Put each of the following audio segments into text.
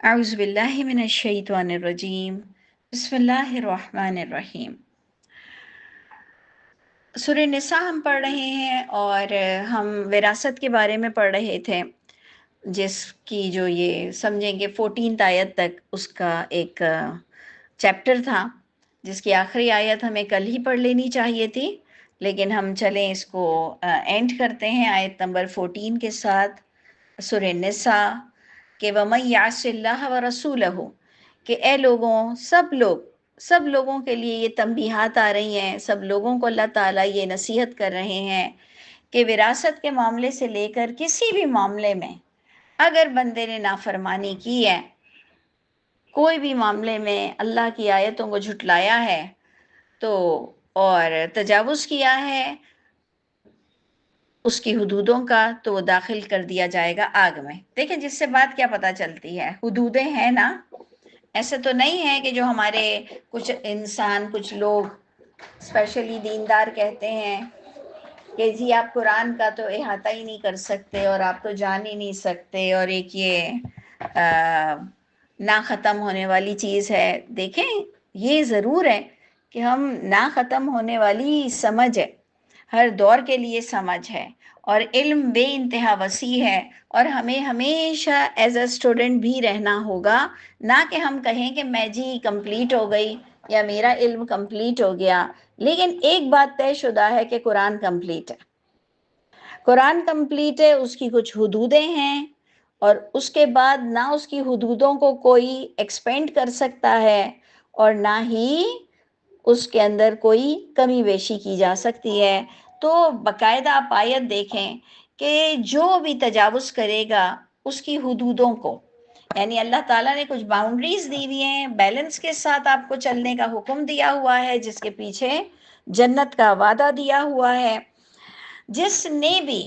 اعوذ باللہ من الشیطان الرجیم بسم اللہ الرحمن الرحیم۔ سورہ نساء ہم پڑھ رہے ہیں اور ہم وراثت کے بارے میں پڑھ رہے تھے، جس کی جو یہ سمجھیں گے 14 آیت تک اس کا ایک چیپٹر تھا، جس کی آخری آیت ہمیں کل ہی پڑھ لینی چاہیے تھی، لیکن ہم چلیں اس کو اینڈ کرتے ہیں آیت نمبر 14 کے ساتھ سورہ نساء کہ وَمَن يَعْصِ اللَّهَ وَرَسُولَهُ، کہ اے لوگوں، سب لوگوں کے لیے یہ تنبیہات آ رہی ہیں، سب لوگوں کو اللہ تعالیٰ یہ نصیحت کر رہے ہیں کہ وراثت کے معاملے سے لے کر کسی بھی معاملے میں اگر بندے نے نافرمانی کی ہے، کوئی بھی معاملے میں اللہ کی آیتوں کو جھٹلایا ہے تو اور تجاوز کیا ہے اس کی حدودوں کا، تو وہ داخل کر دیا جائے گا آگ میں۔ دیکھیں جس سے بات کیا پتہ چلتی ہے، حدودیں ہیں نا، ایسے تو نہیں ہے کہ جو ہمارے کچھ انسان، کچھ لوگ اسپیشلی دیندار کہتے ہیں کہ جی آپ قرآن کا تو احاطہ ہی نہیں کر سکتے اور آپ تو جان ہی نہیں سکتے، اور ایک یہ نہ ختم ہونے والی چیز ہے۔ دیکھیں یہ ضرور ہے کہ ہم نہ ختم ہونے والی سمجھ ہے، ہر دور کے لیے سمجھ ہے، اور علم بے انتہا وسیع ہے، اور ہمیں ہمیشہ ایز اے اسٹوڈنٹ بھی رہنا ہوگا، نہ کہ ہم کہیں کہ میں جی کمپلیٹ ہو گئی یا میرا علم کمپلیٹ ہو گیا۔ لیکن ایک بات طے شدہ ہے کہ قرآن کمپلیٹ ہے، قرآن کمپلیٹ ہے، اس کی کچھ حدودیں ہیں، اور اس کے بعد نہ اس کی حدودوں کو کوئی ایکسپینڈ کر سکتا ہے اور نہ ہی اس کے اندر کوئی کمی بیشی کی جا سکتی ہے۔ تو باقاعدہ آپ آیت دیکھیں کہ جو بھی تجاوز کرے گا اس کی حدودوں کو، یعنی اللہ تعالیٰ نے کچھ باؤنڈریز دی ہوئی ہیں، بیلنس کے ساتھ آپ کو چلنے کا حکم دیا ہوا ہے، جس کے پیچھے جنت کا وعدہ دیا ہوا ہے۔ جس نے بھی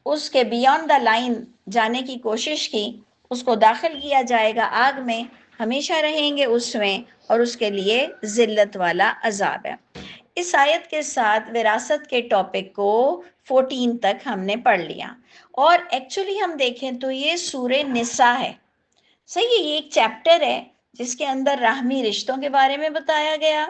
اس کے بیانڈ دا لائن جانے کی کوشش کی، اس کو داخل کیا جائے گا آگ میں، ہمیشہ رہیں گے اس میں، اور اس کے لیے ذلت والا عذاب ہے۔ اس آیت کے ساتھ وراثت کے ٹاپک کو 14 تک ہم نے پڑھ لیا، اور ایکچولی ہم دیکھیں تو یہ سورہ نساء ہے، صحیح ہے، یہ ایک چیپٹر ہے جس کے اندر راہمی رشتوں کے بارے میں بتایا گیا،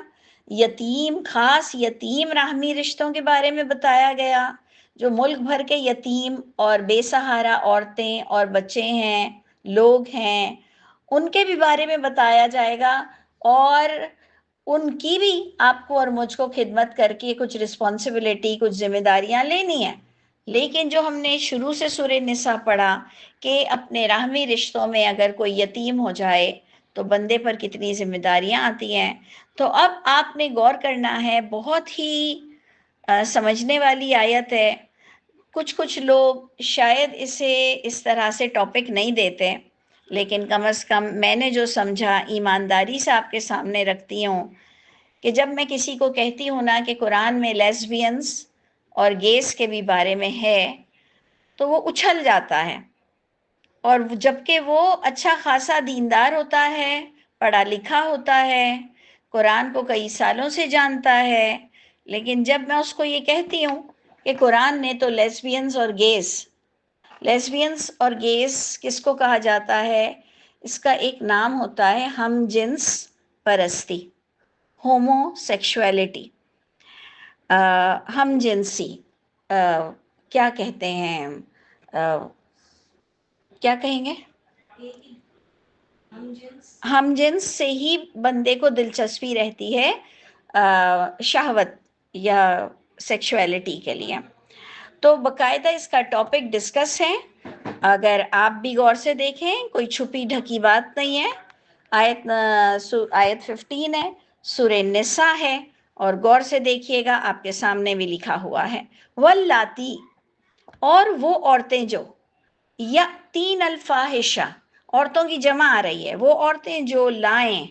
یتیم، خاص یتیم راہمی رشتوں کے بارے میں بتایا گیا، جو ملک بھر کے یتیم اور بے سہارا عورتیں اور بچے ہیں، لوگ ہیں، ان کے بھی بارے میں بتایا جائے گا، اور ان کی بھی آپ کو اور مجھ کو خدمت کر کے کچھ رسپانسبلٹی، کچھ ذمہ داریاں لینی ہیں۔ لیکن جو ہم نے شروع سے سورہ نساء پڑھا کہ اپنے راہمی رشتوں میں اگر کوئی یتیم ہو جائے تو بندے پر کتنی ذمہ داریاں آتی ہیں، تو اب آپ نے غور کرنا ہے، بہت ہی سمجھنے والی آیت ہے۔ کچھ لوگ شاید اسے اس طرح سے ٹاپک نہیں دیتے، لیکن کم از کم میں نے جو سمجھا ایمانداری سے آپ کے سامنے رکھتی ہوں کہ جب میں کسی کو کہتی ہوں نا کہ قرآن میں لیسبینز اور گیز کے بھی بارے میں ہے، تو وہ اچھل جاتا ہے، اور جبکہ وہ اچھا خاصا دیندار ہوتا ہے، پڑھا لکھا ہوتا ہے، قرآن کو کئی سالوں سے جانتا ہے، لیکن جب میں اس کو یہ کہتی ہوں کہ قرآن نے تو لیسبینز اور گیز کس کو کہا جاتا ہے، اس کا ایک نام ہوتا ہے ہم جنس پرستی، ہومو سیکشولیٹی، ہم جنسی، کیا کہتے ہیں، کیا کہیں گے، ہم جنس سے ہی بندے کو دلچسپی رہتی ہے شہوت یا سیکشولیٹی کے لیے۔ تو باقاعدہ اس کا ٹاپک ڈسکس ہے، اگر آپ بھی غور سے دیکھیں کوئی چھپی ڈھکی بات نہیں ہے۔ آیت 15 ہے، سورہ نساء ہے، اور غور سے دیکھیے گا آپ کے سامنے بھی لکھا ہوا ہے واللاتی، اور وہ عورتیں جو یاتین الفاحشہ، عورتوں کی جمع آ رہی ہے، وہ عورتیں جو لائیں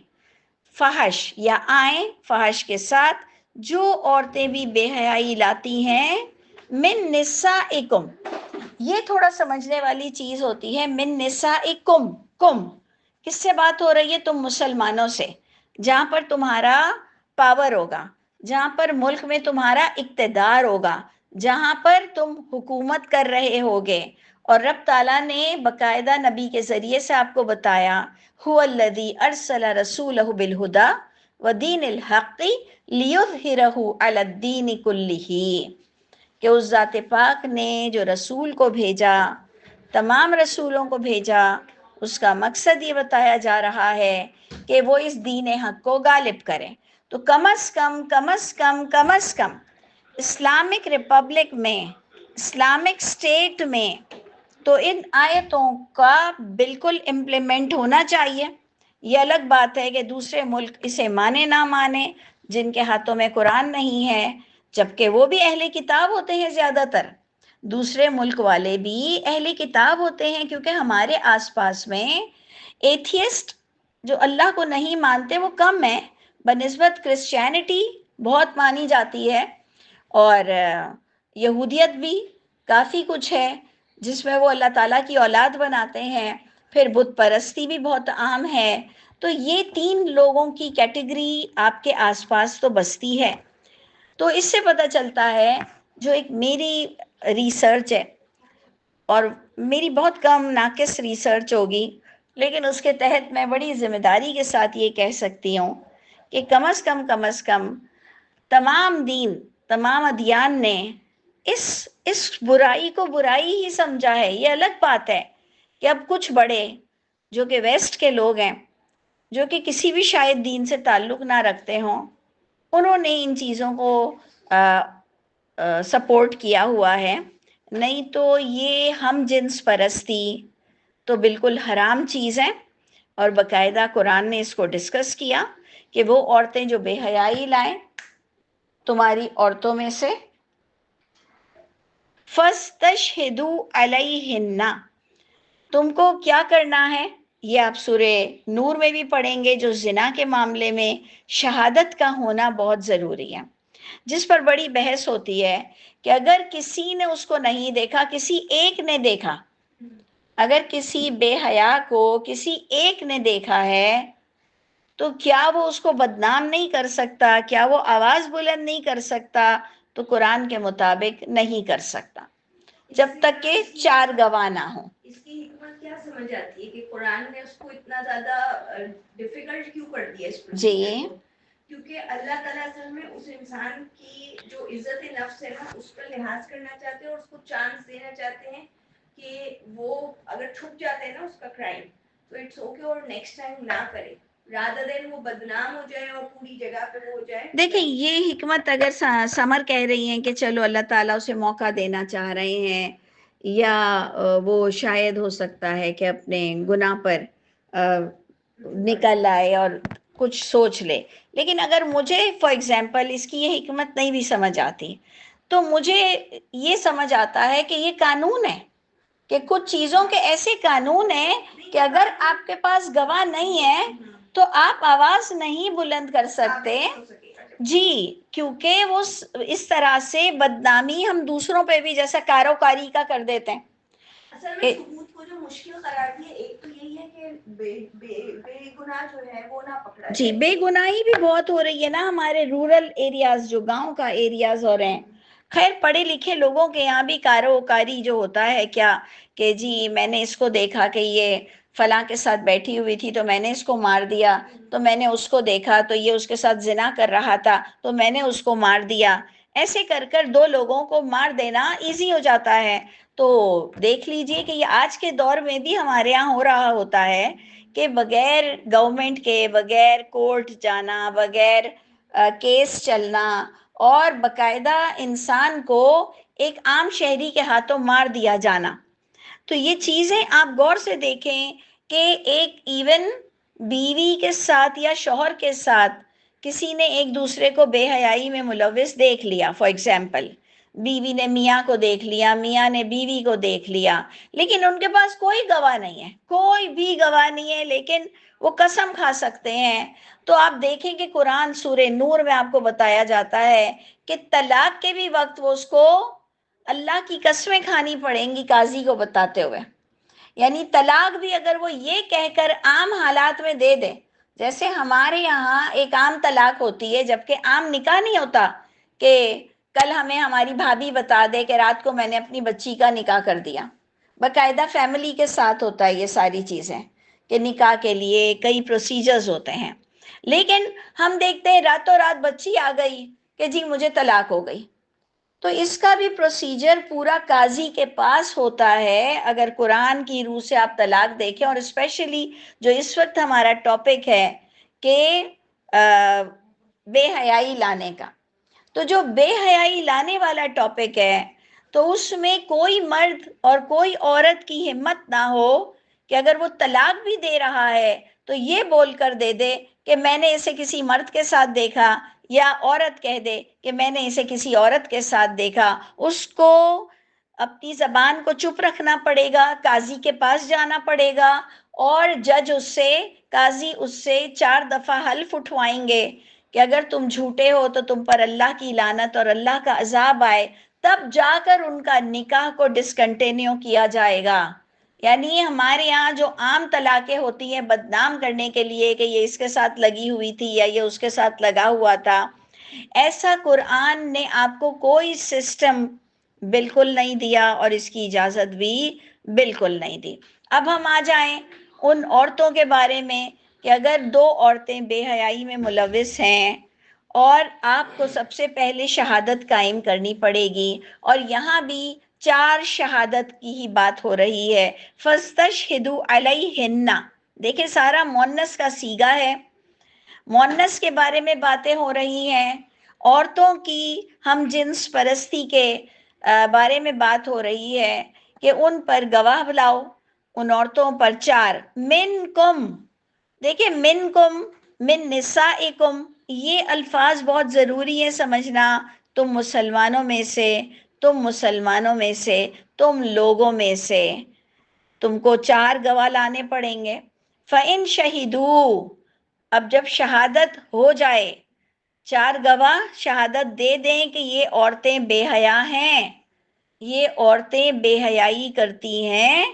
فحش یا آئیں فحش کے ساتھ، جو عورتیں بھی بے حیائی لاتی ہیں، من نسائکم، یہ تھوڑا سمجھنے والی چیز ہوتی ہے، من نسائکم، کم کس سے بات ہو رہی ہے؟ تم مسلمانوں سے، جہاں پر تمہارا پاور ہوگا، جہاں پر ملک میں تمہارا اقتدار ہوگا، جہاں پر تم حکومت کر رہے ہوگے، اور رب تعالیٰ نے باقاعدہ نبی کے ذریعے سے آپ کو بتایا هو الذی ارسل رسولہ بالہدی ودین الحق لیظہرہ علی الدین کلہ، کہ اس ذات پاک نے جو رسول کو بھیجا، تمام رسولوں کو بھیجا، اس کا مقصد یہ بتایا جا رہا ہے کہ وہ اس دین حق کو غالب کریں۔ تو کم از کم اسلامک ریپبلک میں، اسلامک اسٹیٹ میں تو ان آیتوں کا بالکل امپلیمنٹ ہونا چاہیے۔ یہ الگ بات ہے کہ دوسرے ملک اسے مانے نہ مانے، جن کے ہاتھوں میں قرآن نہیں ہے، جبکہ وہ بھی اہل کتاب ہوتے ہیں زیادہ تر، دوسرے ملک والے بھی اہل کتاب ہوتے ہیں، کیونکہ ہمارے آس پاس میں ایتھیسٹ جو اللہ کو نہیں مانتے وہ کم ہیں، بنسبت کرسچینٹی بہت مانی جاتی ہے، اور یہودیت بھی کافی کچھ ہے جس میں وہ اللہ تعالیٰ کی اولاد بناتے ہیں، پھر بت پرستی بھی بہت عام ہے۔ تو یہ 3 لوگوں کی کیٹیگری آپ کے آس پاس تو بستی ہے۔ تو اس سے پتہ چلتا ہے، جو ایک میری ریسرچ ہے، اور میری بہت کم ناقص ریسرچ ہوگی، لیکن اس کے تحت میں بڑی ذمہ داری کے ساتھ یہ کہہ سکتی ہوں کہ کم از کم تمام دین، تمام ادیان نے اس برائی کو برائی ہی سمجھا ہے۔ یہ الگ بات ہے کہ اب کچھ بڑے جو کہ ویسٹ کے لوگ ہیں، جو کہ کسی بھی شاید دین سے تعلق نہ رکھتے ہوں، انہوں نے ان چیزوں کو سپورٹ کیا ہوا ہے، نہیں تو یہ ہم جنس پرستی تو بالکل حرام چیز ہے۔ اور باقاعدہ قرآن نے اس کو ڈسکس کیا کہ وہ عورتیں جو بے حیائی لائیں تمہاری عورتوں میں سے، فَاسْتَشْهِدُوا عَلَيْهِنَّ، تم کو کیا کرنا ہے، یہ آپ سورہ نور میں بھی پڑھیں گے، جو زنا کے معاملے میں شہادت کا ہونا بہت ضروری ہے، جس پر بڑی بحث ہوتی ہے کہ اگر کسی نے اس کو نہیں دیکھا، کسی ایک نے دیکھا، اگر کسی بے حیا کو کسی ایک نے دیکھا ہے تو کیا وہ اس کو بدنام نہیں کر سکتا؟ کیا وہ آواز بلند نہیں کر سکتا؟ تو قرآن کے مطابق نہیں کر سکتا، جب تک کہ 4 گواہ نہ ہوں۔ اس کی حکمت کیا سمجھ آتی ہے کہ قرآن نے اس کو اتنا زیادہ ڈیفیکلٹ کیوں کر دیا اس پروسیجر کو؟ کیونکہ اللہ تعالیٰ اصل میں اس انسان کی جو عزت نفس ہے نا، اس کا لحاظ کرنا چاہتے ہیں، اور اس کو چانس دینا چاہتے ہیں کہ وہ اگر چھپ جاتے ہیں نا اس کا کرائم، تو اٹس اوکے، اور نیکسٹ ٹائم نہ کرے، رادر دین وہ بدنام ہو جائے اور پوری جگہ پہ وہ ہو جائے۔ دیکھیں یہ حکمت اگر سمر کہہ رہی ہیں کہ چلو اللہ تعالیٰ اسے موقع دینا چاہ رہے ہیں، یا وہ شاید ہو سکتا ہے کہ اپنے گناہ پر نکل آئے اور کچھ سوچ لے، لیکن اگر مجھے فار ایگزامپل اس کی یہ حکمت نہیں بھی سمجھ آتی، تو مجھے یہ سمجھ آتا ہے کہ یہ قانون ہے، کہ کچھ چیزوں کے ایسے قانون ہیں کہ اگر آپ کے پاس گواہ نہیں ہے تو آپ آواز نہیں بلند کر سکتے۔ جی، کیونکہ وہ اس طرح سے بدنامی ہم دوسروں پہ بھی جیسا کاروکاری کا کر دیتے ہیں۔ اصل میں ثبوت کو جو مشکل قرار دیا، ایک تو یہی ہے کہ بے گناہ جو ہے وہ نہ پکڑا جائے۔ جی، بے گناہی بھی بہت ہو رہی ہے نا ہمارے رورل ایریاز، جو گاؤں کا ایریاز ہو رہے ہیں۔ خیر پڑھے لکھے لوگوں کے یہاں بھی کاروکاری جو ہوتا ہے کیا کہ جی میں نے اس کو دیکھا کہ یہ فلاں کے ساتھ بیٹھی ہوئی تھی تو میں نے اس کو مار دیا، تو میں نے اس کو دیکھا تو یہ اس کے ساتھ زنا کر رہا تھا تو میں نے اس کو مار دیا، ایسے کر کر 2 لوگوں کو مار دینا ایزی ہو جاتا ہے۔ تو دیکھ لیجئے کہ یہ آج کے دور میں بھی ہمارے یہاں ہو رہا ہوتا ہے کہ بغیر گورنمنٹ کے، بغیر کورٹ جانا، بغیر کیس چلنا، اور باقاعدہ انسان کو ایک عام شہری کے ہاتھوں مار دیا جانا۔ تو یہ چیزیں آپ غور سے دیکھیں کہ ایک ایون بیوی کے ساتھ یا شوہر کے ساتھ کسی نے ایک دوسرے کو بے حیائی میں ملوث دیکھ لیا، فار ایگزامپل بیوی نے میاں کو دیکھ لیا، میاں نے بیوی کو دیکھ لیا، لیکن ان کے پاس کوئی گواہ نہیں ہے، کوئی بھی گواہ نہیں ہے، لیکن وہ قسم کھا سکتے ہیں۔ تو آپ دیکھیں کہ قرآن سورہ نور میں آپ کو بتایا جاتا ہے کہ طلاق کے بھی وقت وہ اس کو اللہ کی قسمیں کھانی پڑیں گی قاضی کو بتاتے ہوئے، یعنی طلاق بھی اگر وہ یہ کہہ کر عام حالات میں دے دے، جیسے ہمارے یہاں ایک عام طلاق ہوتی ہے جبکہ عام نکاح نہیں ہوتا، کہ کل ہمیں ہماری بھابھی بتا دے کہ رات کو میں نے اپنی بچی کا نکاح کر دیا، باقاعدہ فیملی کے ساتھ ہوتا ہے یہ ساری چیزیں کہ نکاح کے لیے کئی پروسیجرز ہوتے ہیں. لیکن ہم دیکھتے ہیں راتوں رات بچی آ گئی کہ جی مجھے طلاق ہو گئی. تو اس کا بھی پروسیجر پورا قاضی کے پاس ہوتا ہے. اگر قرآن کی روح سے آپ طلاق دیکھیں، اور اسپیشلی جو اس وقت ہمارا ٹاپک ہے کہ بے حیائی لانے کا، تو جو بے حیائی لانے والا ٹاپک ہے تو اس میں کوئی مرد اور کوئی عورت کی ہمت نہ ہو کہ اگر وہ طلاق بھی دے رہا ہے تو یہ بول کر دے دے کہ میں نے اسے کسی مرد کے ساتھ دیکھا، یا عورت کہہ دے کہ میں نے اسے کسی عورت کے ساتھ دیکھا. اس کو اپنی زبان کو چپ رکھنا پڑے گا، قاضی کے پاس جانا پڑے گا، اور جج قاضی اس سے 4 دفعہ حلف اٹھوائیں گے کہ اگر تم جھوٹے ہو تو تم پر اللہ کی لعنت اور اللہ کا عذاب آئے. تب جا کر ان کا نکاح کو ڈسکنٹینیو کیا جائے گا. یعنی ہمارے یہاں جو عام طلاقیں ہوتی ہیں بدنام کرنے کے لیے کہ یہ اس کے ساتھ لگی ہوئی تھی یا یہ اس کے ساتھ لگا ہوا تھا، ایسا قرآن نے آپ کو کوئی سسٹم بالکل نہیں دیا اور اس کی اجازت بھی بالکل نہیں دی. اب ہم آ جائیں ان عورتوں کے بارے میں کہ اگر 2 عورتیں بے حیائی میں ملوث ہیں اور آپ کو سب سے پہلے شہادت قائم کرنی پڑے گی، اور یہاں بھی 4 شہادت کی ہی بات ہو رہی ہے. فَاسْتَشْهِدُوا عَلَيْهِنَّ، دیکھیں سارا مؤنث کا صیغہ ہے، مؤنث کے بارے میں باتیں ہو رہی ہیں. عورتوں کی ہم جنس پرستی کے بارے میں بات ہو رہی ہے کہ ان پر گواہ بلاؤ. ان عورتوں پر 4 منکم، دیکھیں منکم من نسائکم، یہ الفاظ بہت ضروری ہے سمجھنا. تم مسلمانوں میں سے، تم مسلمانوں میں سے، تم لوگوں میں سے تم کو 4 گواہ لانے پڑیں گے. فَإِن شَهِدُوا، اب جب شہادت ہو جائے، 4 گواہ شہادت دے دیں کہ یہ عورتیں بے حیا ہیں، یہ عورتیں بے حیائی کرتی ہیں،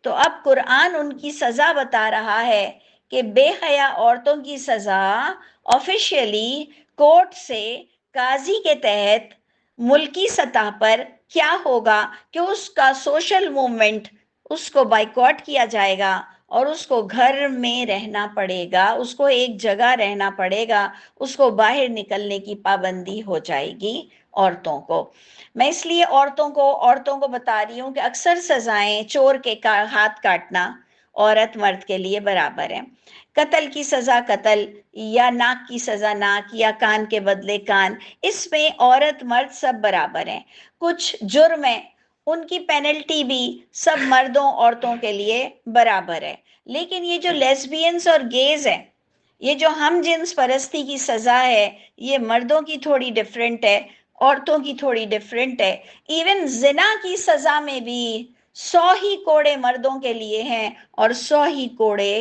تو اب قرآن ان کی سزا بتا رہا ہے کہ بے حیا عورتوں کی سزا آفیشیلی کورٹ سے قاضی کے تحت ملکی سطح پر کیا ہوگا کہ اس کا سوشل موومنٹ، اس کو بائیکاٹ کیا جائے گا اور اس کو گھر میں رہنا پڑے گا، اس کو ایک جگہ رہنا پڑے گا، اس کو باہر نکلنے کی پابندی ہو جائے گی عورتوں کو. میں اس لیے عورتوں کو بتا رہی ہوں کہ اکثر سزائیں چور کے ہاتھ کاٹنا عورت مرد کے لیے برابر ہے، قتل کی سزا قتل، یا ناک کی سزا ناک، یا کان کے بدلے کان، اس میں عورت مرد سب برابر ہیں. کچھ جرم ہیں ان کی پینلٹی بھی سب مردوں عورتوں کے لیے برابر ہے. لیکن یہ جو لیسبینز اور گیز ہیں، یہ جو ہم جنس پرستی کی سزا ہے، یہ مردوں کی تھوڑی ڈیفرنٹ ہے، عورتوں کی تھوڑی ڈیفرنٹ ہے. ایون زنا کی سزا میں بھی 100 ہی کوڑے مردوں کے لیے ہیں اور 100 ہی کوڑے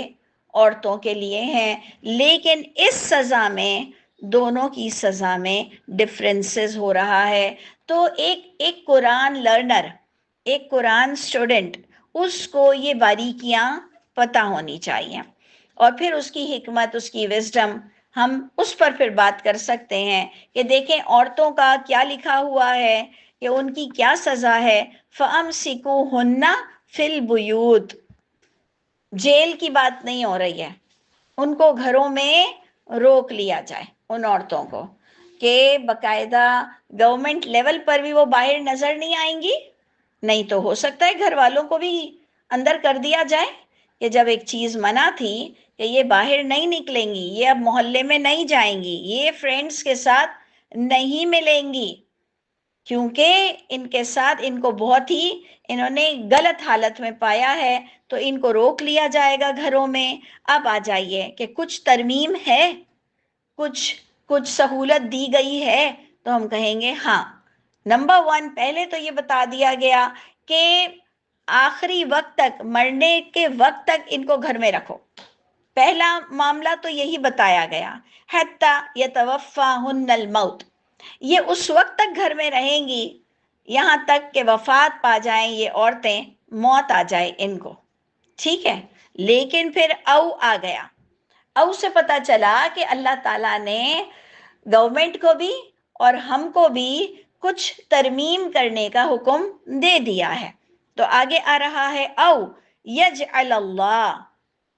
عورتوں کے لیے ہیں. لیکن اس سزا میں، دونوں کی سزا میں ڈفرینسز ہو رہا ہے. تو ایک قرآن لرنر، ایک قرآن اسٹوڈنٹ، اس کو یہ باریکیاں پتہ ہونی چاہیے، اور پھر اس کی حکمت، اس کی وزڈم، ہم اس پر پھر بات کر سکتے ہیں کہ دیکھیں عورتوں کا کیا لکھا ہوا ہے کہ ان کی کیا سزا ہے. فَأَمْسِكُوهُنَّ فِي الْبُيُوتِ، جیل کی بات نہیں ہو رہی ہے، ان کو گھروں میں روک لیا جائے ان عورتوں کو کہ باقاعدہ گورنمنٹ لیول پر بھی وہ باہر نظر نہیں آئیں گی. نہیں تو ہو سکتا ہے گھر والوں کو بھی اندر کر دیا جائے کہ جب ایک چیز منع تھی کہ یہ باہر نہیں نکلیں گی، یہ اب محلے میں نہیں جائیں گی، یہ فرینڈز کے ساتھ نہیں ملیں گی، کیونکہ ان کے ساتھ ان کو بہت ہی انہوں نے غلط حالت میں پایا ہے، تو ان کو روک لیا جائے گا گھروں میں. اب آ جائیے کہ کچھ ترمیم ہے، کچھ سہولت دی گئی ہے، تو ہم کہیں گے ہاں. نمبر 1 پہلے تو یہ بتا دیا گیا کہ آخری وقت تک، مرنے کے وقت تک ان کو گھر میں رکھو. پہلا معاملہ تو یہی بتایا گیا، حتی یتوفاہن الموت، یہ اس وقت تک گھر میں رہیں گی یہاں تک کہ وفات پا جائیں یہ عورتیں، موت آ جائے ان کو. ٹھیک ہے، لیکن پھر آ گیا، سے پتہ چلا کہ اللہ تعالیٰ نے گورنمنٹ کو بھی اور ہم کو بھی کچھ ترمیم کرنے کا حکم دے دیا ہے. تو آگے آ رہا ہے او یجعل اللہ،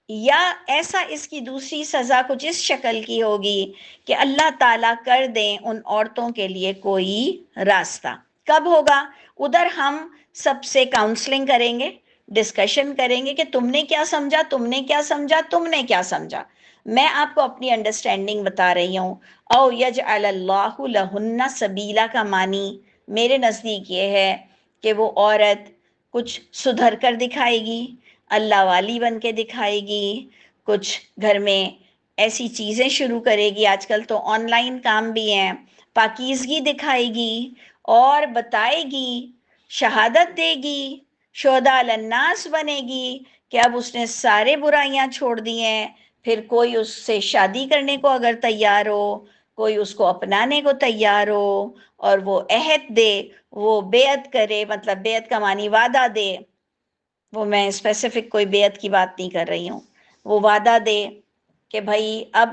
یا ایسا اس کی دوسری سزا کچھ اس شکل کی ہوگی کہ اللہ تعالیٰ کر دیں ان عورتوں کے لیے کوئی راستہ. کب ہوگا؟ ادھر ہم سب سے کاؤنسلنگ کریں گے، ڈسکشن کریں گے کہ تم نے کیا سمجھا، تم نے کیا سمجھا، تم نے کیا سمجھا. میں آپ کو اپنی انڈرسٹینڈنگ بتا رہی ہوں. او یجعل اللہ لہن سبیلا کا معنی میرے نزدیک یہ ہے کہ وہ عورت کچھ سدھر کر دکھائے گی، اللہ والی بن کے دکھائے گی، کچھ گھر میں ایسی چیزیں شروع کرے گی، آج کل تو آن لائن کام بھی ہیں، پاکیزگی دکھائے گی اور بتائے گی، شہادت دے گی، شہداء علی الناس بنے گی کہ اب اس نے سارے برائیاں چھوڑ دی ہیں. پھر کوئی اس سے شادی کرنے کو اگر تیار ہو، کوئی اس کو اپنانے کو تیار ہو اور وہ عہد دے، وہ بیعت کرے، مطلب بیعت کا معنی وعدہ دے، وہ میں اسپیسیفک کوئی بیعت کی بات نہیں کر رہی ہوں، وہ وعدہ دے کہ بھائی اب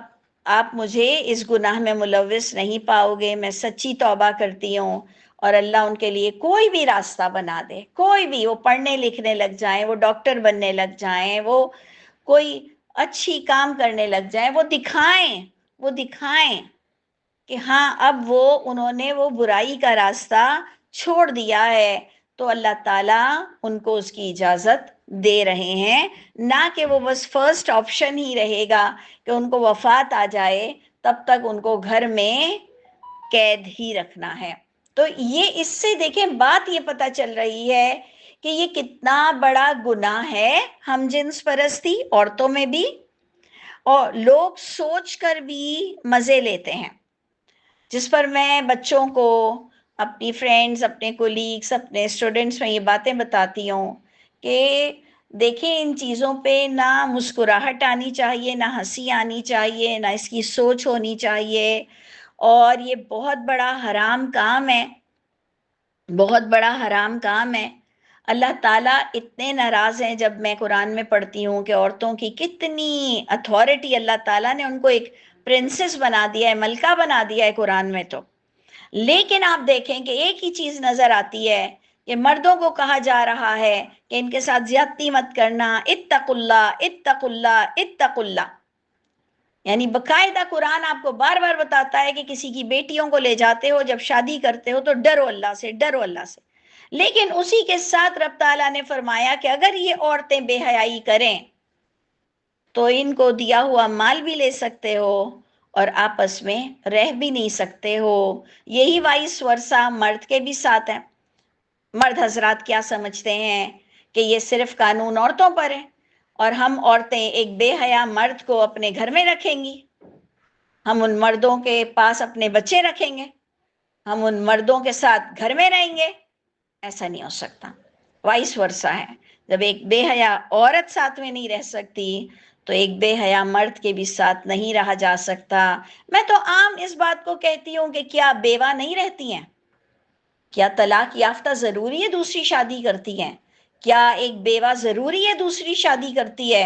آپ مجھے اس گناہ میں ملوث نہیں پاؤ گے، میں سچی توبہ کرتی ہوں، اور اللہ ان کے لیے کوئی بھی راستہ بنا دے، کوئی بھی، وہ پڑھنے لکھنے لگ جائیں، وہ ڈاکٹر بننے لگ جائیں، وہ کوئی اچھی کام کرنے لگ جائیں، وہ دکھائیں کہ ہاں اب وہ انہوں نے وہ برائی کا راستہ چھوڑ دیا ہے، تو اللہ تعالیٰ ان کو اس کی اجازت دے رہے ہیں. نہ کہ وہ بس فرسٹ آپشن ہی رہے گا کہ ان کو وفات آ جائے تب تک ان کو گھر میں قید ہی رکھنا ہے. تو یہ اس سے دیکھیں بات یہ پتہ چل رہی ہے کہ یہ کتنا بڑا گناہ ہے ہم جنس پرستی عورتوں میں بھی، اور لوگ سوچ کر بھی مزے لیتے ہیں، جس پر میں بچوں کو، اپنی فرینڈز، اپنے کولیگز، اپنے اسٹوڈنٹس میں یہ باتیں بتاتی ہوں کہ دیکھیں ان چیزوں پہ نہ مسکراہٹ آنی چاہیے، نہ ہنسی آنی چاہیے، نہ اس کی سوچ ہونی چاہیے، اور یہ بہت بڑا حرام کام ہے، بہت بڑا حرام کام ہے. اللہ تعالیٰ اتنے ناراض ہیں جب میں قرآن میں پڑھتی ہوں کہ عورتوں کی کتنی اتھارٹی، اللہ تعالیٰ نے ان کو ایک پرنسس بنا دیا ہے، ملکہ بنا دیا ہے قرآن میں. تو لیکن آپ دیکھیں کہ ایک ہی چیز نظر آتی ہے کہ مردوں کو کہا جا رہا ہے کہ ان کے ساتھ زیادتی مت کرنا، اتق اللہ اتق اللہ اتق اللہ. یعنی باقاعدہ قرآن آپ کو بار بار بتاتا ہے کہ کسی کی بیٹیوں کو لے جاتے ہو، جب شادی کرتے ہو تو ڈرو اللہ سے، ڈرو اللہ سے. لیکن اسی کے ساتھ رب تعالیٰ نے فرمایا کہ اگر یہ عورتیں بے حیائی کریں تو ان کو دیا ہوا مال بھی لے سکتے ہو اور آپس میں رہ بھی نہیں سکتے ہو. یہی وائس ورثہ مرد کے بھی ساتھ ہے. مرد حضرات کیا سمجھتے ہیں کہ یہ صرف قانون عورتوں پر ہے، اور ہم عورتیں ایک بے حیا مرد کو اپنے گھر میں رکھیں گی، ہم ان مردوں کے پاس اپنے بچے رکھیں گے، ہم ان مردوں کے ساتھ گھر میں رہیں گے. ایسا نہیں ہو سکتا. وائس ورثہ ہے. جب ایک بے حیا عورت ساتھ میں نہیں رہ سکتی تو ایک بے حیا مرد کے بھی ساتھ نہیں رہا جا سکتا. میں تو عام اس بات کو کہتی ہوں کہ کیا بیوہ نہیں رہتی ہیں؟ کیا طلاق یافتہ ضروری ہے دوسری شادی کرتی ہیں؟ کیا ایک بیوہ ضروری ہے دوسری شادی کرتی ہے؟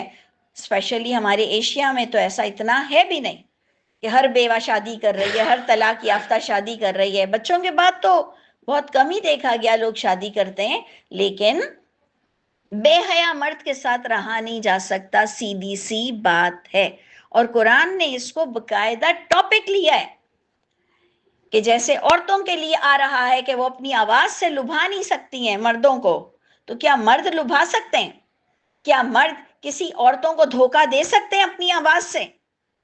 اسپیشلی ہمارے ایشیا میں تو ایسا اتنا ہے بھی نہیں کہ ہر بیوہ شادی کر رہی ہے، ہر طلاق یافتہ شادی کر رہی ہے. بچوں کے بعد تو بہت کم ہی دیکھا گیا لوگ شادی کرتے ہیں، لیکن بے حیا مرد کے ساتھ رہا نہیں جا سکتا، سیدھی سی بات ہے. اور قرآن نے اس کو باقاعدہ ٹاپک لیا ہے کہ جیسے عورتوں کے لیے آ رہا ہے کہ وہ اپنی آواز سے لبھا نہیں سکتی ہیں مردوں کو، تو کیا مرد لبھا سکتے ہیں؟ کیا مرد کسی عورتوں کو دھوکہ دے سکتے ہیں اپنی آواز سے؟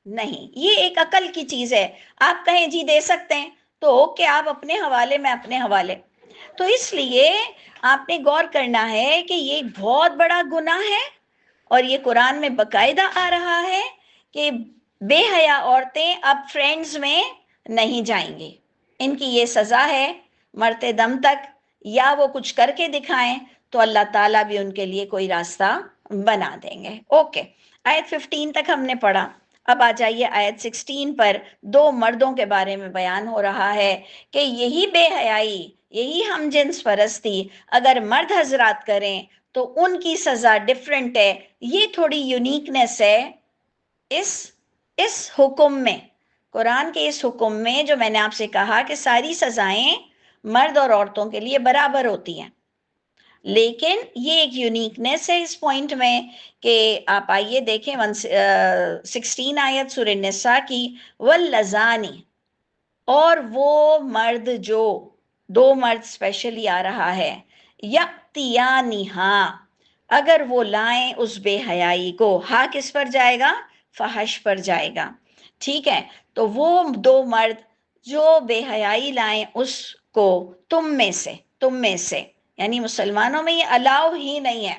نہیں. یہ ایک عقل کی چیز ہے. آپ کہیں جی دے سکتے ہیں تو اوکے، آپ اپنے حوالے، میں اپنے حوالے. تو اس لیے آپ نے غور کرنا ہے کہ یہ بہت بڑا گناہ ہے، اور یہ قرآن میں باقاعدہ آ رہا ہے کہ بے حیا عورتیں اب فرینڈز میں نہیں جائیں گی. ان کی یہ سزا ہے مرتے دم تک، یا وہ کچھ کر کے دکھائیں تو اللہ تعالیٰ بھی ان کے لیے کوئی راستہ بنا دیں گے. اوکے، آیت 15 تک ہم نے پڑھا. اب آ جائیے آیت 16 پر. دو مردوں کے بارے میں بیان ہو رہا ہے کہ یہی بے حیائی، یہی ہم جنس پرستی اگر مرد حضرات کریں تو ان کی سزا ڈیفرنٹ ہے. یہ تھوڑی یونیکنیس ہے اس حکم میں، قرآن کے اس حکم میں، جو میں نے آپ سے کہا کہ ساری سزائیں مرد اور عورتوں کے لیے برابر ہوتی ہیں. لیکن یہ ایک یونیکنیس ہے اس پوائنٹ میں کہ آپ آئیے دیکھیں 16 آیت سورہ نساء کی، واللذانی، اور وہ مرد جو، دو مرد اسپیشلی آ رہا ہے، یاتیانہا، اگر وہ لائیں اس بے حیائی کو، ہا کس پر جائے گا؟ فحش پر جائے گا، ٹھیک ہے؟ تو وہ دو مرد جو بے حیائی لائیں اس کو تم میں سے، یعنی مسلمانوں میں یہ الاؤ ہی نہیں ہے،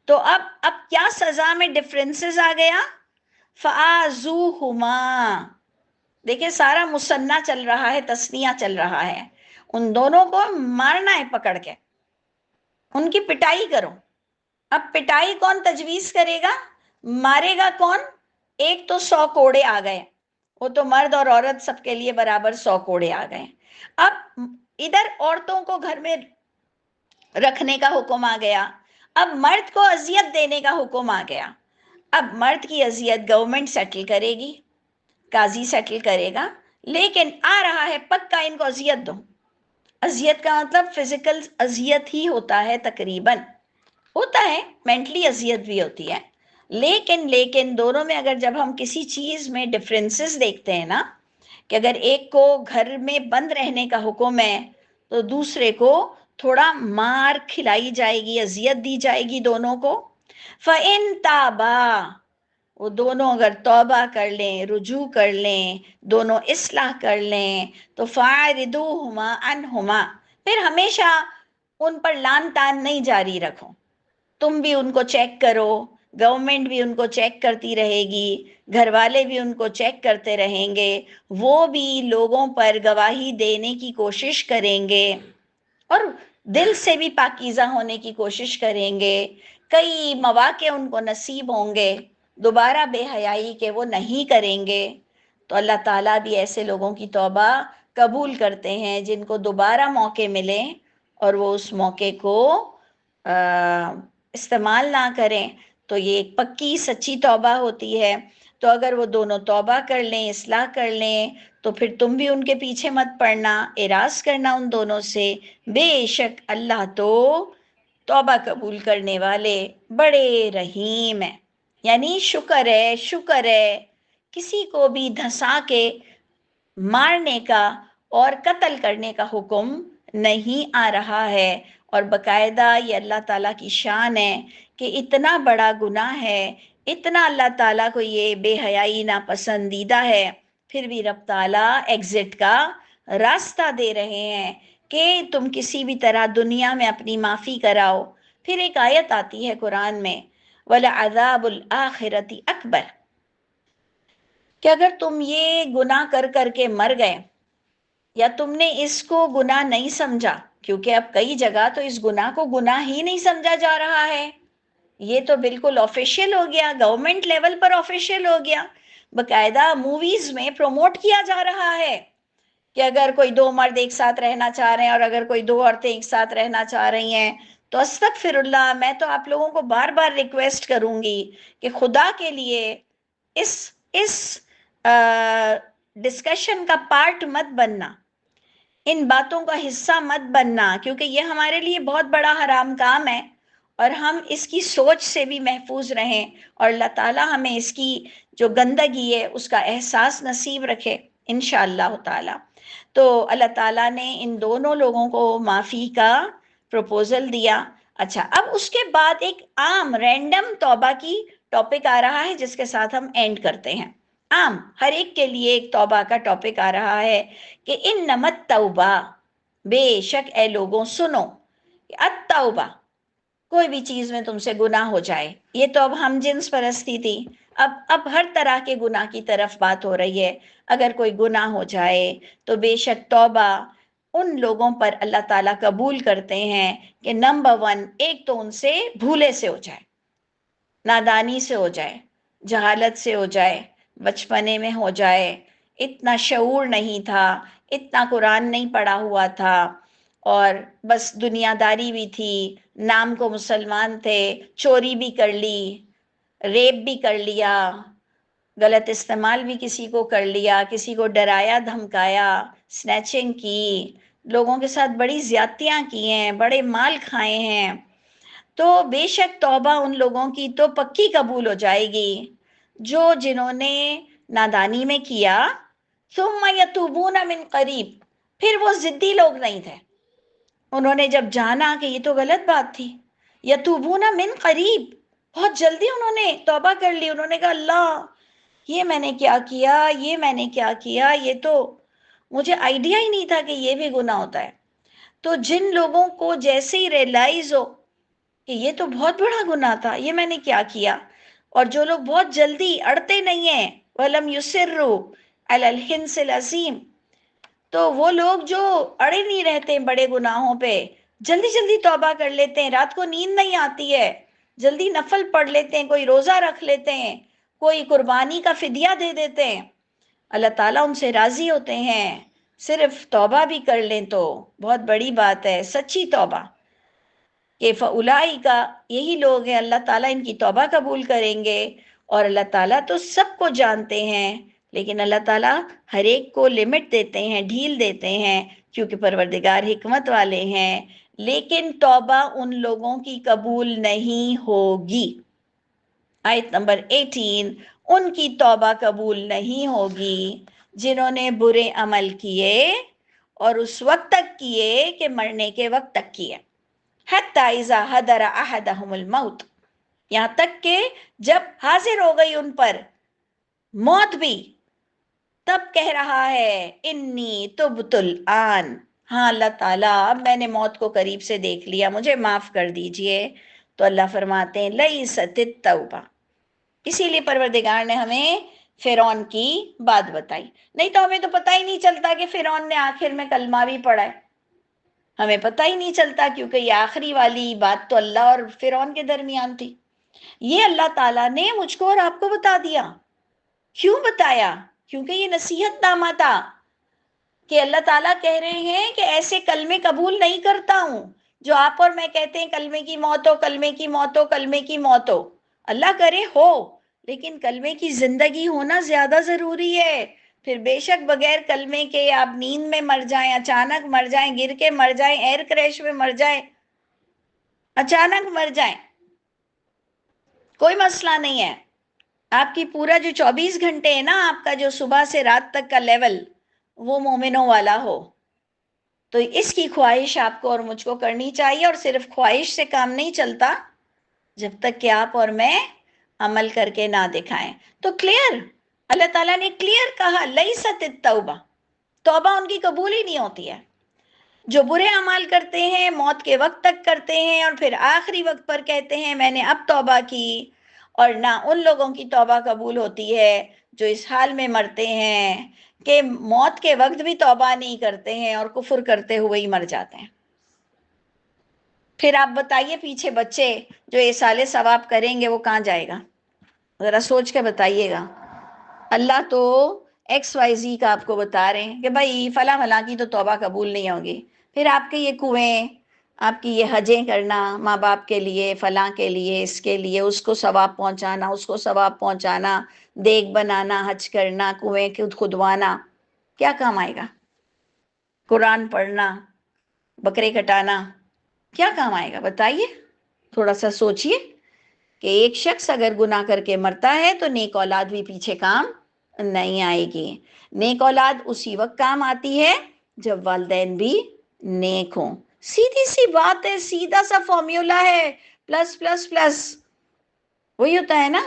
تو اب کیا سزا میں ڈفرینسز آ گیا؟ فآذوہما، دیکھیں سارا مثنیٰ چل رہا ہے، تثنیہ چل رہا ہے، ان دونوں کو مارنا ہے پکڑ کے، ان کی پٹائی کرو۔ اب پٹائی کون تجویز کرے گا؟ مارے گا کون؟ ایک تو 100 کوڑے آ گئے، وہ تو مرد اور عورت سب کے لیے برابر 100 کوڑے آ گئے۔ اب ادھر عورتوں کو گھر میں رکھنے کا حکم آ گیا، اب مرد کو اذیت دینے کا حکم آ گیا۔ اب مرد کی اذیت گورنمنٹ سیٹل کرے گی، قاضی سیٹل کرے گا، لیکن آ رہا ہے پکا ان کو اذیت دو۔ اذیت کا مطلب فزیکل اذیت ہی ہوتا ہے، تقریباً ہوتا ہے، مینٹلی اذیت بھی ہوتی ہے، لیکن دونوں میں اگر جب ہم کسی چیز میں ڈفرینسز دیکھتے ہیں نا، کہ اگر ایک کو گھر میں بند رہنے کا حکم ہے تو دوسرے کو تھوڑا مار کھلائی جائے گی، اذیت دی جائے گی دونوں کو۔ فَإِن تَابَا، وہ دونوں اگر توبہ کر لیں، رجوع کر لیں، دونوں اصلاح کر لیں، تو فَاعْرِضُوهُمَا عَنْهُمَا، پھر ہمیشہ ان پر لان تان نہیں جاری رکھو، تم بھی ان کو چیک کرو، گورنمنٹ بھی ان کو چیک کرتی رہے گی، گھر والے بھی ان کو چیک کرتے رہیں گے، وہ بھی لوگوں پر گواہی دینے کی کوشش کریں گے اور دل سے بھی پاکیزہ ہونے کی کوشش کریں گے، کئی مواقع ان کو نصیب ہوں گے دوبارہ بے حیائی کے وہ نہیں کریں گے، تو اللہ تعالیٰ بھی ایسے لوگوں کی توبہ قبول کرتے ہیں جن کو دوبارہ موقع ملے اور وہ اس موقع کو استعمال نہ کریں، تو یہ ایک پکی سچی توبہ ہوتی ہے۔ تو اگر وہ دونوں توبہ کر لیں، اصلاح کر لیں، تو پھر تم بھی ان کے پیچھے مت پڑنا، اعراض کرنا ان دونوں سے، بے شک اللہ تو توبہ قبول کرنے والے بڑے رحیم ہیں، یعنی شکر ہے، کسی کو بھی دھسا کے مارنے کا اور قتل کرنے کا حکم نہیں آ رہا ہے، اور باقاعدہ یہ اللہ تعالیٰ کی شان ہے کہ اتنا بڑا گناہ ہے، اتنا اللہ تعالیٰ کو یہ بے حیائی ناپسندیدہ ہے، پھر بھی رب تعالیٰ ایگزٹ کا راستہ دے رہے ہیں کہ تم کسی بھی طرح دنیا میں اپنی معافی کراؤ۔ پھر ایک آیت آتی ہے قرآن میں، وَلَعَذَابُ الْآخِرَةِ أَكْبَرُ، کہ اگر تم یہ گناہ کر کر کے مر گئے یا تم نے اس کو گناہ نہیں سمجھا، کیونکہ اب کئی جگہ تو اس گناہ کو گناہ ہی نہیں سمجھا جا رہا ہے، یہ تو بالکل آفیشیل ہو گیا، گورنمنٹ لیول پر آفیشیل ہو گیا، باقاعدہ موویز میں پروموٹ کیا جا رہا ہے کہ اگر کوئی دو مرد ایک ساتھ رہنا چاہ رہے ہیں اور اگر کوئی دو عورتیں ایک ساتھ رہنا چاہ رہی ہیں تو استغفر اللہ، میں تو آپ لوگوں کو بار بار ریکویسٹ کروں گی کہ خدا کے لیے اس ڈسکشن کا پارٹ مت بننا، ان باتوں کا حصہ مت بننا، کیونکہ یہ ہمارے لیے بہت بڑا حرام کام ہے اور ہم اس کی سوچ سے بھی محفوظ رہیں اور اللہ تعالیٰ ہمیں اس کی جو گندگی ہے اس کا احساس نصیب رکھے انشاءاللہ تعالیٰ۔ تو اللہ تعالیٰ نے ان دونوں لوگوں کو معافی کا پروپوزل دیا۔ اچھا، اب اس کے بعد ایک عام رینڈم توبہ کی ٹاپک آ رہا ہے جس کے ساتھ ہم اینڈ کرتے ہیں، عام ہر ایک کے لیے ایک توبہ کا ٹاپک آ رہا ہے کہ انما التوبہ، بے شک اے لوگوں سنو، التوبہ، کوئی بھی چیز میں تم سے گناہ ہو جائے، یہ تو اب ہم جنس پرستی تھی، اب ہر طرح کے گناہ کی طرف بات ہو رہی ہے، اگر کوئی گناہ ہو جائے تو بے شک توبہ ان لوگوں پر اللہ تعالیٰ قبول کرتے ہیں کہ نمبر 1، ایک تو ان سے بھولے سے ہو جائے، نادانی سے ہو جائے، جہالت سے ہو جائے، بچپنے میں ہو جائے، اتنا شعور نہیں تھا، اتنا قرآن نہیں پڑھا ہوا تھا، اور بس دنیا داری بھی تھی، نام کو مسلمان تھے، چوری بھی کر لی، ریپ بھی کر لیا، غلط استعمال بھی کسی کو کر لیا، کسی کو ڈرایا دھمکایا، سنیچنگ کی، لوگوں کے ساتھ بڑی زیادتیاں کی ہیں، بڑے مال کھائے ہیں، تو بے شک توبہ ان لوگوں کی تو پکی قبول ہو جائے گی جنہوں نے نادانی میں کیا. ثم یتوبون من قریب، پھر وہ ضدی لوگ نہیں تھے، انہوں نے جب جانا کہ یہ تو غلط بات تھی، یتوبون من قریب، بہت جلدی انہوں نے توبہ کر لی. انہوں نے کہا اللہ یہ میں نے کیا کیا، یہ میں نے کیا کیا، یہ تو مجھے آئیڈیا ہی نہیں تھا کہ یہ بھی گناہ ہوتا ہے. تو جن لوگوں کو جیسے ہی ریئلائز ہو کہ یہ تو بہت بڑا گناہ تھا، یہ میں نے کیا کیا، اور جو لوگ بہت جلدی اڑتے نہیں ہیں، وَلَمْ يُسِرُّوا عَلَى الْحِنْسِ الْعَظِيمِ، تو وہ لوگ جو اڑے نہیں رہتے ہیں بڑے گناہوں پہ، جلدی جلدی توبہ کر لیتے ہیں، رات کو نیند نہیں آتی ہے، جلدی نفل پڑھ لیتے ہیں، کوئی روزہ رکھ لیتے ہیں، کوئی قربانی کا فدیہ دے دیتے ہیں، اللہ تعالیٰ ان سے راضی ہوتے ہیں. صرف توبہ بھی کر لیں تو بہت بڑی بات ہے، سچی توبہ، کہ فَأُولَئِكَ، یہی لوگ ہیں اللہ تعالیٰ ان کی توبہ قبول کریں گے. اور اللہ تعالیٰ تو سب کو جانتے ہیں، لیکن اللہ تعالیٰ ہر ایک کو لمٹ دیتے ہیں، ڈھیل دیتے ہیں، کیونکہ پروردگار حکمت والے ہیں. لیکن توبہ ان لوگوں کی قبول نہیں ہوگی. آیت نمبر 18، ان کی توبہ قبول نہیں ہوگی جنہوں نے برے عمل کیے اور اس وقت تک کیے کہ مرنے کے وقت تک کیے. حَتَّى إِذَا حَضَرَ أَحَدَهُمُ الْمَوْتُ، یہاں تک کہ جب حاضر ہو گئی ان پر موت بھی، تب کہہ رہا ہے انی تبت الآن، ہاں اللہ تعالیٰ اب میں نے موت کو قریب سے دیکھ لیا، مجھے معاف کر دیجئے. تو اللہ فرماتے ہیں لیست التوبہ، اسی لیے پروردگار نے ہمیں فرعون کی بات بتائی. نہیں تو ہمیں تو پتہ ہی نہیں چلتا کہ فرعون نے آخر میں کلمہ بھی پڑھا ہے، ہمیں پتہ ہی نہیں چلتا، کیونکہ یہ آخری والی بات تو اللہ اور فرعون کے درمیان تھی. یہ اللہ تعالیٰ نے مجھ کو اور آپ کو بتا دیا. کیوں بتایا؟ کیونکہ یہ نصیحت نامہ تھا کہ اللہ تعالیٰ کہہ رہے ہیں کہ ایسے کلمے قبول نہیں کرتا ہوں جو آپ اور میں کہتے ہیں کلمے کی موت ہو، کلمے کی موت ہو، کلمے کی موت ہو. اللہ کرے ہو، لیکن کلمے کی زندگی ہونا زیادہ ضروری ہے. پھر بے شک بغیر کلمے کے آپ نیند میں مر جائیں، اچانک مر جائیں، گر کے مر جائیں، ایئر کریش میں مر جائیں، اچانک مر جائیں، کوئی مسئلہ نہیں ہے. آپ کی پورا جو 24 گھنٹے ہے نا، آپ کا جو صبح سے رات تک کا لیول، وہ مومنوں والا ہو. تو اس کی خواہش آپ کو اور مجھ کو کرنی چاہیے، اور صرف خواہش سے کام نہیں چلتا جب تک کہ آپ اور میں عمل کر کے نہ دکھائیں. تو کلیئر، اللہ تعالیٰ نے کلیئر کہا لیست التوبہ، توبہ ان کی قبول ہی نہیں ہوتی ہے. جو برے اعمال کرتے ہیں موت کے وقت تک کرتے ہیں، اور پھر آخری وقت پر کہتے ہیں میں نے اب توبہ کی، اور نہ ان لوگوں کی توبہ قبول ہوتی ہے جو اس حال میں مرتے ہیں کہ موت کے وقت بھی توبہ نہیں کرتے ہیں اور کفر کرتے ہوئے ہی مر جاتے ہیں. پھر آپ بتائیے پیچھے بچے جو ایصال ثواب کریں گے وہ کہاں جائے گا؟ ذرا سوچ کے بتائیے گا. اللہ تو ایکس وائی زی کا آپ کو بتا رہے ہیں کہ بھائی فلاں فلاں کی تو توبہ قبول نہیں ہوگی. پھر آپ کے یہ کنویں، آپ کی یہ حجیں کرنا ماں باپ کے لیے، فلاں کے لیے، اس کے لیے، اس کو ثواب پہنچانا، اس کو ثواب پہنچانا، دیگ بنانا، حج کرنا، کنویں کھدوانا، کیا کام آئے گا؟ قرآن پڑھنا، بکرے کٹانا، کیا کام آئے گا؟ بتائیے، تھوڑا سا سوچئے کہ ایک شخص اگر گناہ کر کے مرتا ہے تو نیک اولاد بھی پیچھے کام نہیں آئے گی. نیک اولاد اسی وقت کام آتی ہے جب والدین بھی نیک ہوں. سیدھی سی بات ہے، سیدھا سا فارمولا ہے، پلس پلس پلس وہی ہوتا ہے نا.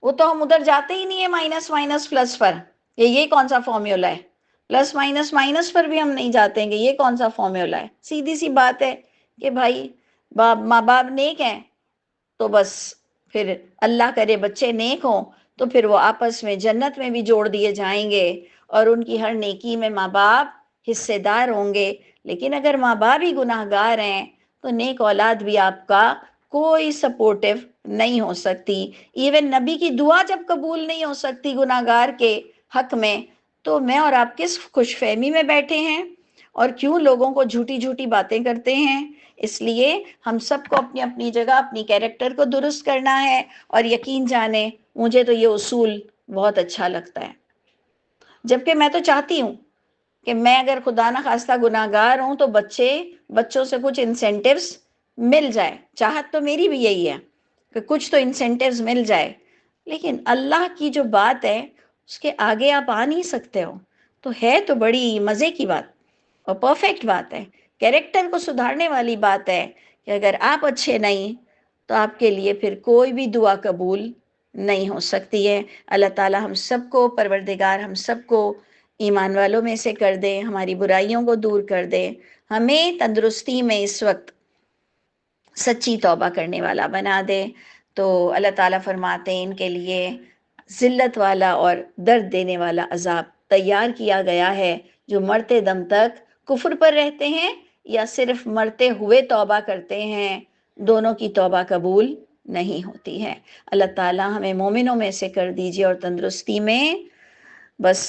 وہ تو ہم ادھر جاتے ہی نہیں ہے مائنس مائنس پلس پر. یہ کون سا فارمولا ہے؟ پلس مائنس مائنس پر بھی ہم نہیں جاتے ہیں کہ یہ کون سا فارمولا ہے. سیدھی سی بات ہے کہ بھائی ماں باپ نیک ہیں تو بس پھر اللہ کرے بچے نیک ہوں تو پھر وہ آپس میں جنت میں بھی جوڑ دیے جائیں گے، اور ان کی ہر نیکی میں ماں باپ حصے دار ہوں گے. لیکن اگر ماں باپ ہی گناہ گار ہیں تو نیک اولاد بھی آپ کا کوئی سپورٹیو نہیں ہو سکتی. ایون نبی کی دعا جب قبول نہیں ہو سکتی گناہ گار کے حق میں، تو میں اور آپ کس خوش فہمی میں بیٹھے ہیں اور کیوں لوگوں کو جھوٹی جھوٹی باتیں کرتے ہیں. اس لیے ہم سب کو اپنی اپنی جگہ اپنی کیریکٹر کو درست کرنا ہے. اور یقین جانے مجھے تو یہ اصول بہت اچھا لگتا ہے، جبکہ میں تو چاہتی ہوں کہ میں اگر خدا نہ خواستہ گناہگار ہوں تو بچوں سے کچھ انسینٹیوز مل جائے. چاہت تو میری بھی یہی ہے کہ کچھ تو انسینٹیوز مل جائے، لیکن اللہ کی جو بات ہے اس کے آگے آپ آ نہیں سکتے ہو. تو ہے تو بڑی مزے کی بات اور پرفیکٹ بات ہے، کیریکٹر کو سدھارنے والی بات ہے کہ اگر آپ اچھے نہیں تو آپ کے لیے پھر کوئی بھی دعا قبول نہیں ہو سکتی ہے. اللہ تعالی ہم سب کو، پروردگار ہم سب کو ایمان والوں میں سے کر دے، ہماری برائیوں کو دور کر دے، ہمیں تندرستی میں اس وقت سچی توبہ کرنے والا بنا دے. تو اللہ تعالیٰ فرماتے ہیں ان کے لیے ذلت والا اور درد دینے والا عذاب تیار کیا گیا ہے، جو مرتے دم تک کفر پر رہتے ہیں یا صرف مرتے ہوئے توبہ کرتے ہیں، دونوں کی توبہ قبول نہیں ہوتی ہے. اللہ تعالیٰ ہمیں مومنوں میں سے کر دیجئے اور تندرستی میں بس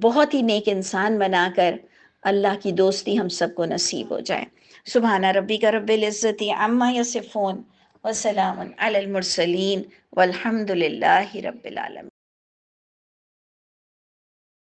بہت ہی نیک انسان بنا کر اللہ کی دوستی ہم سب کو نصیب ہو جائے. سبحان ربک رب العزت عما یصفون وسلام علی المرسلین والحمد للہ رب العالمین.